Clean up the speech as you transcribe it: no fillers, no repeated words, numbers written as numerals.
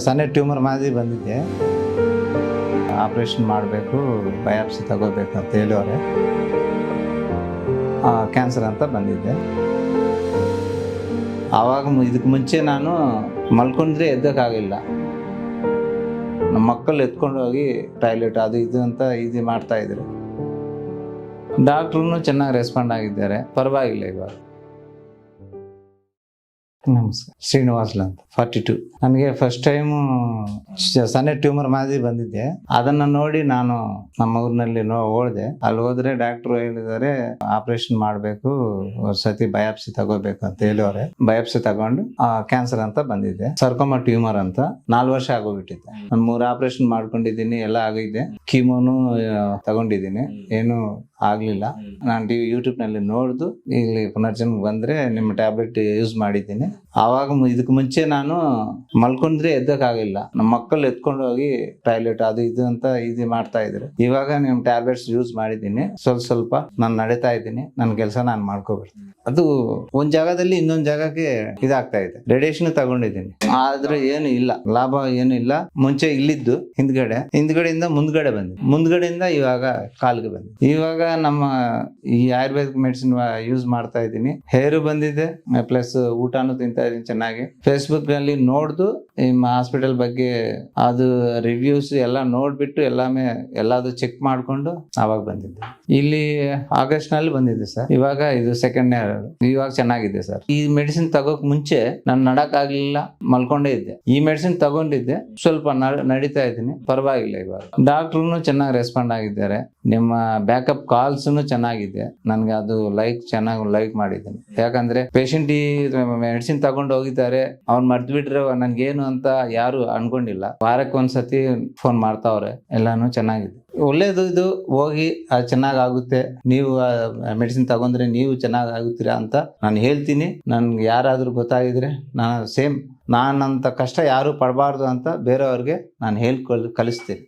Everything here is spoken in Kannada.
ಸಣ್ಣ ಟ್ಯೂಮರ್ ಮಾದರಿ ಬಂದಿದ್ದೆ. ಆಪ್ರೇಷನ್ ಮಾಡಬೇಕು, ಬಯಾಪ್ಸಿ ತಗೋಬೇಕು ಅಂತ ಹೇಳೋರೆ. ಕ್ಯಾನ್ಸರ್ ಅಂತ ಬಂದಿದ್ದೆ. ಆವಾಗ ಇದಕ್ಕೆ ಮುಂಚೆ ನಾನು ಮಲ್ಕೊಂಡ್ರೆ ಎದ್ದಕ್ಕಾಗಿಲ್ಲ. ನಮ್ಮ ಮಕ್ಕಳು ಎತ್ಕೊಂಡು ಹೋಗಿ ಟಾಯ್ಲೆಟ್ ಅದು ಇದು ಅಂತ ಇದು ಮಾಡ್ತಾ ಇದ್ರು. ಡಾಕ್ಟ್ರು ಚೆನ್ನಾಗಿ ರೆಸ್ಪಾಂಡ್ ಆಗಿದ್ದಾರೆ, ಪರವಾಗಿಲ್ಲ ಇವಾಗ. ನಮಸ್ಕಾರ, ಶ್ರೀನಿವಾಸ್ಲ ಅಂತ, 42. ನನಗೆ ಫಸ್ಟ್ ಟೈಮು ಸಣ್ಣ ಟ್ಯೂಮರ್ ಮಾದರಿ ಬಂದಿದ್ದೆ. ಅದನ್ನ ನೋಡಿ ನಾನು ನಮ್ಮ ಊರಿನಲ್ಲಿ ಹೋದೆ. ಅಲ್ಲಿ ಹೋದ್ರೆ ಡಾಕ್ಟ್ರು ಹೇಳಿದ್ದಾರೆ ಆಪರೇಷನ್ ಮಾಡಬೇಕು, ಸತಿ ಬಯಾಪ್ಸಿ ತಗೋಬೇಕು ಅಂತ ಹೇಳೋರೆ. ಬಯಾಪ್ಸಿ ತಗೊಂಡು ಕ್ಯಾನ್ಸರ್ ಅಂತ ಬಂದಿದ್ದೆ. ಸರ್ಕೋಮಾ ಟ್ಯೂಮರ್ ಅಂತ 4 ವರ್ಷ ಆಗೋಗ್ಬಿಟ್ಟಿದ್ದೆ. ನಾನು 3 ಆಪರೇಷನ್ ಮಾಡ್ಕೊಂಡಿದ್ದೀನಿ, ಎಲ್ಲ ಆಗಿದೆ. ಕೀಮೋನು ತಗೊಂಡಿದ್ದೀನಿ, ಏನು ಆಗ್ಲಿಲ್ಲ. ನಾನು ಯೂಟ್ಯೂಬ್ ನಲ್ಲಿ ನೋಡ್ದು ಇಲ್ಲಿ ಪುನರ್ಜನ್ಮ ಬಂದ್ರೆ ನಿಮ್ಮ ಟ್ಯಾಬ್ಲೆಟ್ ಯೂಸ್ ಮಾಡಿದ್ದೀನಿ. ಆವಾಗ ಇದಕ್ಕೆ ಮುಂಚೆ ನಾನು ಮಲ್ಕೊಂಡ್ರೆ ಎದ್ದಕ್ಕಾಗಿಲ್ಲ. ನಮ್ಮ ಮಕ್ಕಳು ಎತ್ಕೊಂಡು ಹೋಗಿ ಟಾಯ್ಲೆಟ್ ಅದು ಇದು ಅಂತ ಇದು ಮಾಡ್ತಾ ಇದ್ರು. ಇವಾಗ ನಿಮ್ ಟ್ಯಾಬ್ಲೆಟ್ಸ್ ಯೂಸ್ ಮಾಡಿದ್ದೀನಿ, ಸ್ವಲ್ಪ ನಾನು ನಡೀತಾ ಇದ್ದೀನಿ, ನನ್ನ ಕೆಲಸ ನಾನು ಮಾಡ್ಕೋಬಿಡ್ತೀನಿ. ಅದು ಒಂದ್ ಜಾಗದಲ್ಲಿ ಇನ್ನೊಂದ್ ಜಾಗಕ್ಕೆ ಇದಾಗ್ತಾ ಇದೆ. ರೇಡಿಯೇಷನ್ ತಗೊಂಡಿದ್ದೀನಿ, ಆದ್ರೆ ಏನು ಇಲ್ಲ, ಲಾಭ ಏನು ಇಲ್ಲ. ಮುಂಚೆ ಇಲ್ಲಿದ್ದು ಹಿಂದ್ಗಡೆಯಿಂದ ಮುಂದ್ಗಡೆ ಬಂದಿದೆ, ಮುಂದ್ಗಡೆಯಿಂದ ಇವಾಗ ಕಾಲ್ಗೆ ಬಂದಿದೆ. ಇವಾಗ ನಮ್ಮ ಈ ಆಯುರ್ವೇದಿಕ್ ಮೆಡಿಸಿನ್ ಯೂಸ್ ಮಾಡ್ತಾ ಇದ್ದೀನಿ. ಹೇರು ಬಂದಿದೆ, ಪ್ಲಸ್ ಊಟನೂ ತಿಂತಾ ಇದ್ದೀನಿ ಚೆನ್ನಾಗಿ. ಫೇಸ್ಬುಕ್ ನಲ್ಲಿ ನೋಡ್ದು ನಿಮ್ಮ ಹಾಸ್ಪಿಟಲ್ ಬಗ್ಗೆ ಅದು ರಿವ್ಯೂಸ್ ಎಲ್ಲ ನೋಡ್ಬಿಟ್ಟು ಎಲ್ಲಾದು ಚೆಕ್ ಮಾಡ್ಕೊಂಡು ಅವಾಗ ಬಂದಿದ್ದೆ. ಇಲ್ಲಿ ಆಗಸ್ಟ್ ನಲ್ಲಿ ಬಂದಿದ್ದೆ ಸರ್. ಇವಾಗ ಇದು ಸೆಕೆಂಡ್ ಇಯರ್. ಇವಾಗ ಚೆನ್ನಾಗಿದೆ ಸರ್. ಈ ಮೆಡಿಸಿನ್ ತಗೋಕ್ ಮುಂಚೆ ನಾನು ನಡಕ್ ಆಗ್ಲಿಲ್ಲ, ಮಲ್ಕೊಂಡೇ ಇದ್ದೆ. ಈ ಮೆಡಿಸಿನ್ ತಗೊಂಡಿದ್ದೆ, ಸ್ವಲ್ಪ ನಡೀತಾ ಇದ್ದೀನಿ, ಪರವಾಗಿಲ್ಲ ಇವಾಗ. ಡಾಕ್ಟ್ರು ಚೆನ್ನಾಗಿ ರೆಸ್ಪಾಂಡ್ ಆಗಿದ್ದಾರೆ. ನಿಮ್ಮ ಬ್ಯಾಕಪ್ ಕಾಲ್ಸ್ ಚೆನ್ನಾಗಿದೆ. ನನ್ಗೆ ಅದು ಚೆನ್ನಾಗಿ ಲೈಕ್ ಮಾಡಿದ್ದೀನಿ. ಯಾಕಂದ್ರೆ ಪೇಷಂಟ್ ಈ ಮೆಡಿಸಿನ್ ತಗೊಂಡು ಹೋಗಿದ್ದಾರೆ, ಅವ್ನ್ ಮರ್ತ್ ಬಿಟ್ರೆ ನನ್ಗೇನು ಅಂತ ಯಾರು ಅನ್ಕೊಂಡಿಲ್ಲ. ವಾರಕ್ಕೆ ಒಂದ್ಸತಿ ಫೋನ್ ಮಾಡ್ತಾವ್ರೆ, ಎಲ್ಲಾನು ಚೆನ್ನಾಗಿದೆ. ಒಳ್ಳೇದು ಇದು, ಹೋಗಿ ಅದು ಚೆನ್ನಾಗಾಗುತ್ತೆ. ನೀವು ಮೆಡಿಸಿನ್ ತಗೊಂಡ್ರೆ ನೀವು ಚೆನ್ನಾಗ್ ಆಗುತ್ತೀರಾ ಅಂತ ನಾನು ಹೇಳ್ತೀನಿ. ನನ್ಗೆ ಯಾರಾದ್ರೂ ಗೊತ್ತಾಗಿದ್ರೆ ನಾನಂತ ಕಷ್ಟ ಯಾರು ಪಡಬಾರ್ದು ಅಂತ ಬೇರೆಯವ್ರಿಗೆ ನಾನು ಕಲಿಸ್ತೀನಿ.